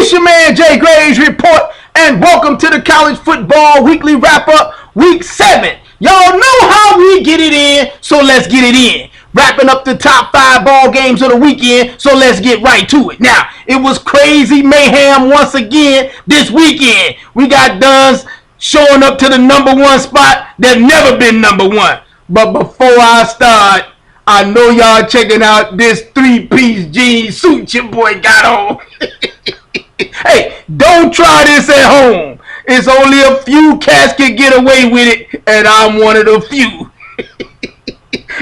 It's your man JayGravesReport, and welcome to the College Football Weekly Wrap-Up, Week 7. Y'all know how we get it in, so let's get it in. Wrapping up the top 5 ball games of the weekend, so let's get right to it. Now, it was crazy mayhem once again this weekend. We got Duns showing up to the number 1 spot that never been number 1. But before I start, I know y'all checking out this 3-piece jean suit your boy got on. Hey, don't try this at home. It's only a few cats can get away with it, and I'm one of the few.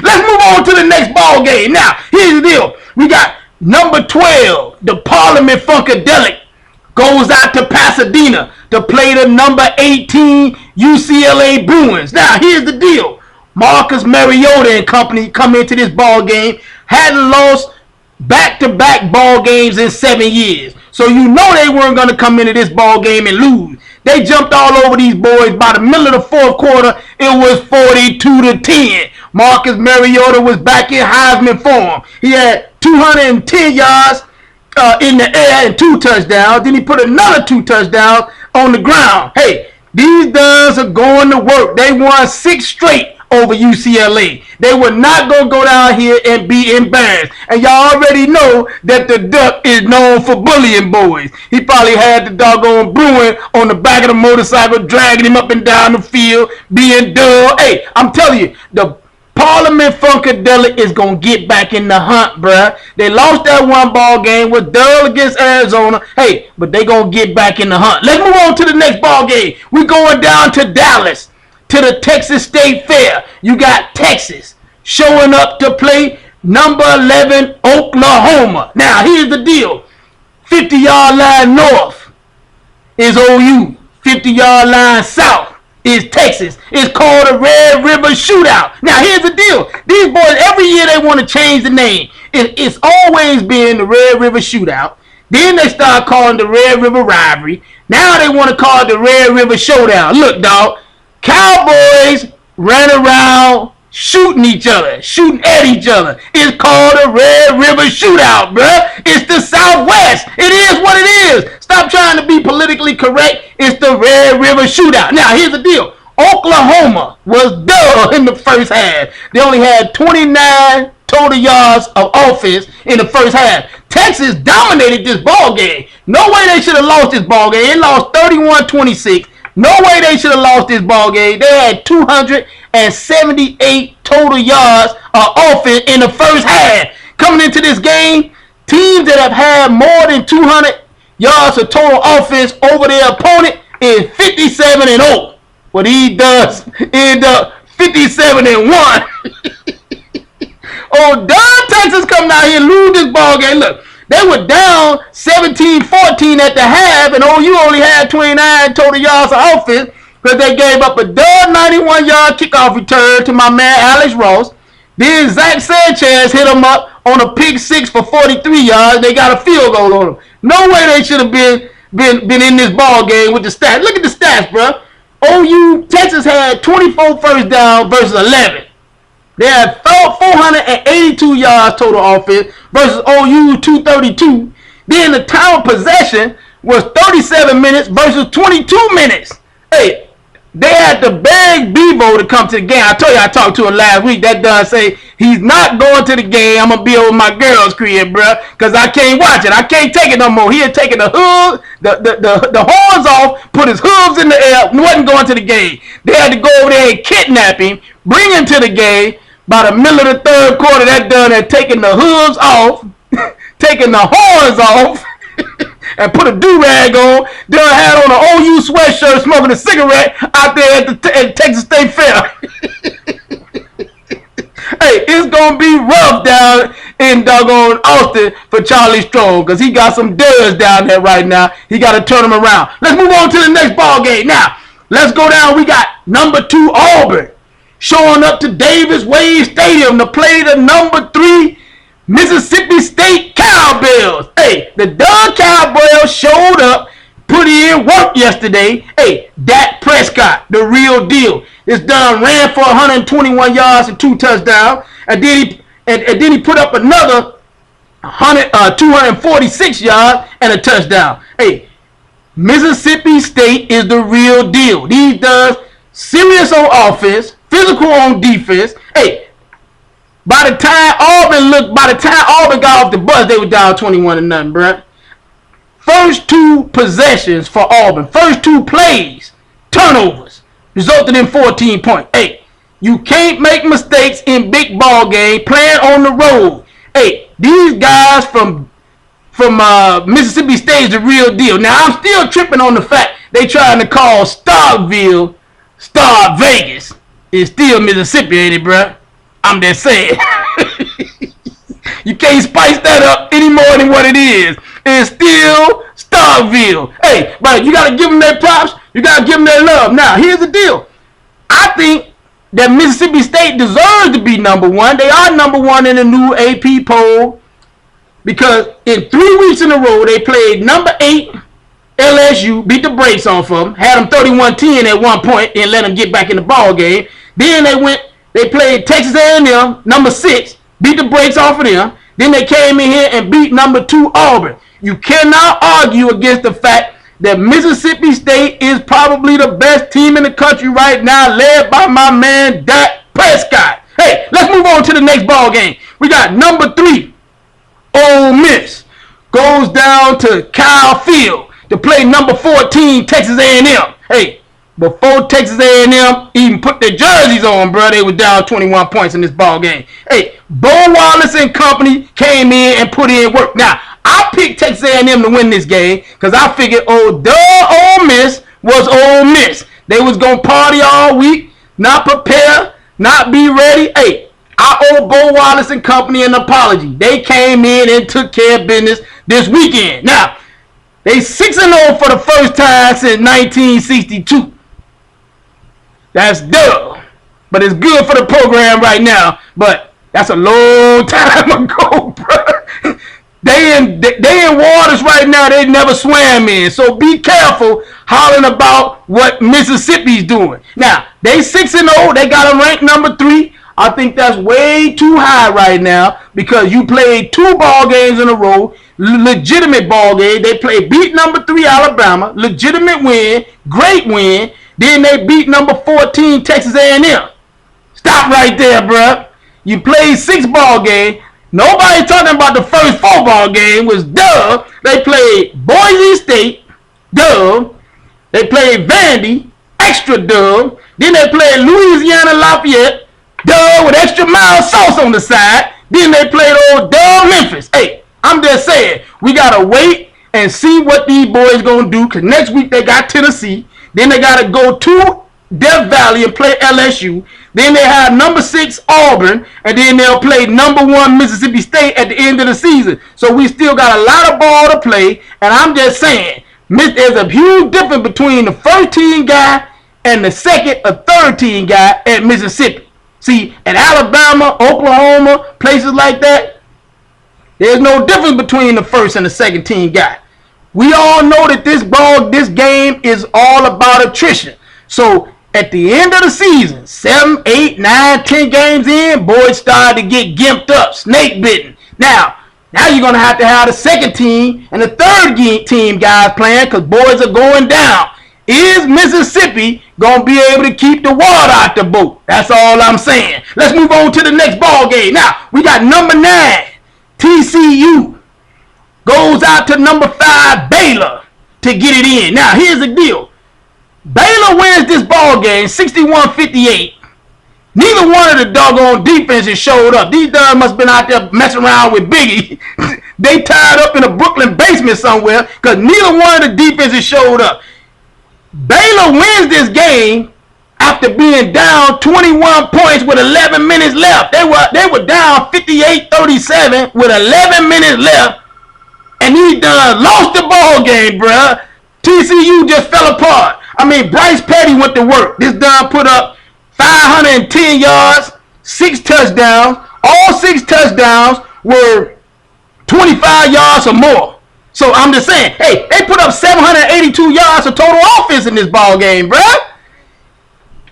Let's move on to the next ball game. Now, here's the deal. We got number 12, the Parliament Funkadelic, goes out to Pasadena to play the number 18 UCLA Bruins. Now, here's the deal. Marcus Mariota and company come into this ball game, hadn't lost back-to-back ball games in 7 years. So you know they weren't going to come into this ball game and lose. They jumped all over these boys. By the middle of the fourth quarter, it was 42-10. Marcus Mariota was back in Heisman form. He had 210 yards in the air and 2 touchdowns. Then he put another 2 touchdowns on the ground. Hey, these Duns are going to work. They won 6 straight over UCLA. They were not going to go down here and be embarrassed. And y'all already know that the Duck is known for bullying boys. He probably had the doggone Bruin on the back of the motorcycle, dragging him up and down the field, being dull. Hey, I'm telling you, the Parliament Funkadelic is going to get back in the hunt, bruh. They lost that 1 ball game, was dull against Arizona. Hey, but they going to get back in the hunt. Let's move on to the next ball game. We're going down to Dallas, to the Texas State Fair. You got Texas showing up to play number 11 Oklahoma. Now, here's the deal. 50-yard line north is OU. 50-yard line south is Texas. It's called the Red River Shootout. Now, here's the deal. These boys, every year they want to change the name. It's always been the Red River Shootout. Then they start calling the Red River Rivalry. Now they want to call it the Red River Showdown. Look, dog. Cowboys ran around shooting each other, shooting at each other. It's called a Red River Shootout, bruh. It's the Southwest. It is what it is. Stop trying to be politically correct. It's the Red River Shootout. Now, here's the deal. Oklahoma was dull in the first half. They only had 29 total yards of offense in the first half. Texas dominated this ball game. No way they should have lost this ball game. They lost 31-26. No way they should have lost this ball game. They had 278 total yards of offense in the first half. Coming into this game, teams that have had more than 200 yards of total offense over their opponent is 57-0. What he does end up 57-1. Oh, Don Texas coming out here and lose this ball game. Look. They were down 17-14 at the half, and OU only had 29 total yards of offense because they gave up a dud 91-yard kickoff return to my man Alex Ross. Then Zach Sanchez hit him up on a pick 6 for 43 yards. They got a field goal on him. No way they should have been in this ball game with the stats. Look at the stats, bro. OU, Texas had 24 first down versus 11. They had 482 yards total offense versus OU 232. Then the time of possession was 37 minutes versus 22 minutes. Hey, they had to beg Bevo to come to the game. I told you I talked to him last week. That does say he's not going to the game. I'm going to be over my girl's crib, bro, because I can't watch it. I can't take it no more. He had taken the horns off, put his hooves in the air, wasn't going to the game. They had to go over there and kidnap him, bring him to the game. By the middle of the third quarter, that done had taken the hooves off, taken the horns off, and put a do-rag on. Done had on an OU sweatshirt, smoking a cigarette out there at the Texas State Fair. Hey, it's going to be rough down in doggone Austin for Charlie Strong because he got some duds down there right now. He got to turn them around. Let's move on to the next ball game. Now, let's go down. We got number 2 Auburn showing up to Davis Wade Stadium to play the number 3 Mississippi State Cowbells. Hey, the Dun Cowbells showed up, put in work yesterday. Hey, Dak Prescott, the real deal. This Dun ran for 121 yards and 2 touchdowns, and then he put up another 246 yards and a touchdown. Hey, Mississippi State is the real deal. These does serious on offense, physical on defense. Hey, by the time Auburn got off the bus, they were down 21-0, bruh. First two possessions for Auburn, first two plays, turnovers, resulted in 14 points. Hey, you can't make mistakes in big ball game playing on the road. Hey, these guys from Mississippi State is the real deal. Now, I'm still tripping on the fact they trying to call Starkville Star Vegas. It's still Mississippi, ain't it, bruh? I'm just saying. You can't spice that up any more than what it is. It's still Starkville. Hey, but you got to give them their props. You got to give them their love. Now, here's the deal. I think that Mississippi State deserves to be number one. They are number one in the new AP poll because in 3 weeks in a row, they played number 8 LSU, beat the brakes off of them, had them 31-10 at one point, and let them get back in the ball game. Then they played Texas A&M, number 6, beat the brakes off of them. Then they came in here and beat number 2 Auburn. You cannot argue against the fact that Mississippi State is probably the best team in the country right now, led by my man Dak Prescott. Hey, let's move on to the next ball game. We got number 3, Ole Miss, goes down to Kyle Field to play number 14, Texas A&M. Hey, before Texas A&M even put their jerseys on, bro, they were down 21 points in this ball game. Hey, Bo Wallace and company came in and put in work. Now, I picked Texas A&M to win this game because I figured, Ole Miss was Ole Miss. They was going to party all week, not prepare, not be ready. Hey, I owe Bo Wallace and company an apology. They came in and took care of business this weekend. Now, they 6-0 for the first time since 1962. That's dope. But it's good for the program right now. But that's a long time ago, bro. They in waters right now they never swam in. So be careful hollering about what Mississippi's doing. Now, they 6-0. They got them ranked number 3. I think that's way too high right now because you played 2 ball games in a row, legitimate ball game. They beat number 3 Alabama, legitimate win, great win. Then they beat number 14 Texas A&M. Stop right there, bruh. You played 6 ball games. Nobody talking about the first 4 ball game was dub. They played Boise State, dub. They played Vandy, extra dub. Then they played Louisiana Lafayette, dub with extra mild sauce on the side. Then they played old dub Memphis. Hey, I'm just saying, we got to wait and see what these boys going to do because next week they got Tennessee. Then they got to go to Death Valley and play LSU. Then they have number 6 Auburn, and then they'll play number 1 Mississippi State at the end of the season. So we still got a lot of ball to play, and I'm just saying, there's a huge difference between the first team guy and the second or third team guy at Mississippi. See, at Alabama, Oklahoma, places like that, there's no difference between the first and the second team guy. We all know that this game is all about attrition. So at the end of the season, 7, 8, 9, 10 games in, boys started to get gimped up, snake bitten. Now you're going to have the second team and the third team guys playing because boys are going down. Is Mississippi going to be able to keep the water out the boat? That's all I'm saying. Let's move on to the next ball game. Now, we got number 9, TCU. Goes out to number 5, Baylor, to get it in. Now, here's the deal. Baylor wins this ball game 61-58. Neither one of the doggone defenses showed up. These guys must have been out there messing around with Biggie. They tied up in a Brooklyn basement somewhere because neither one of the defenses showed up. Baylor wins this game after being down 21 points with 11 minutes left. They were down 58-37 with 11 minutes left. And he done lost the ball game, bruh. TCU just fell apart. I mean, Bryce Petty went to work. This done put up 510 yards, 6 touchdowns. All 6 touchdowns were 25 yards or more. So I'm just saying, hey, they put up 782 yards of total offense in this ball game, bruh.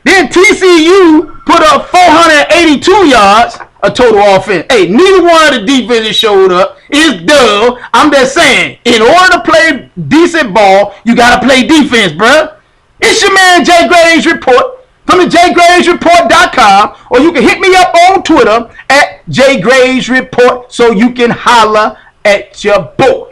Then TCU put up 482 yards a total offense. Hey, neither one of the defenses showed up. It's dub. I'm just saying, in order to play decent ball, you got to play defense, bruh. It's your man, Jay Graves Report. Come to JayGravesReport.com, or you can hit me up on Twitter at JayGravesReport so you can holler at your boy.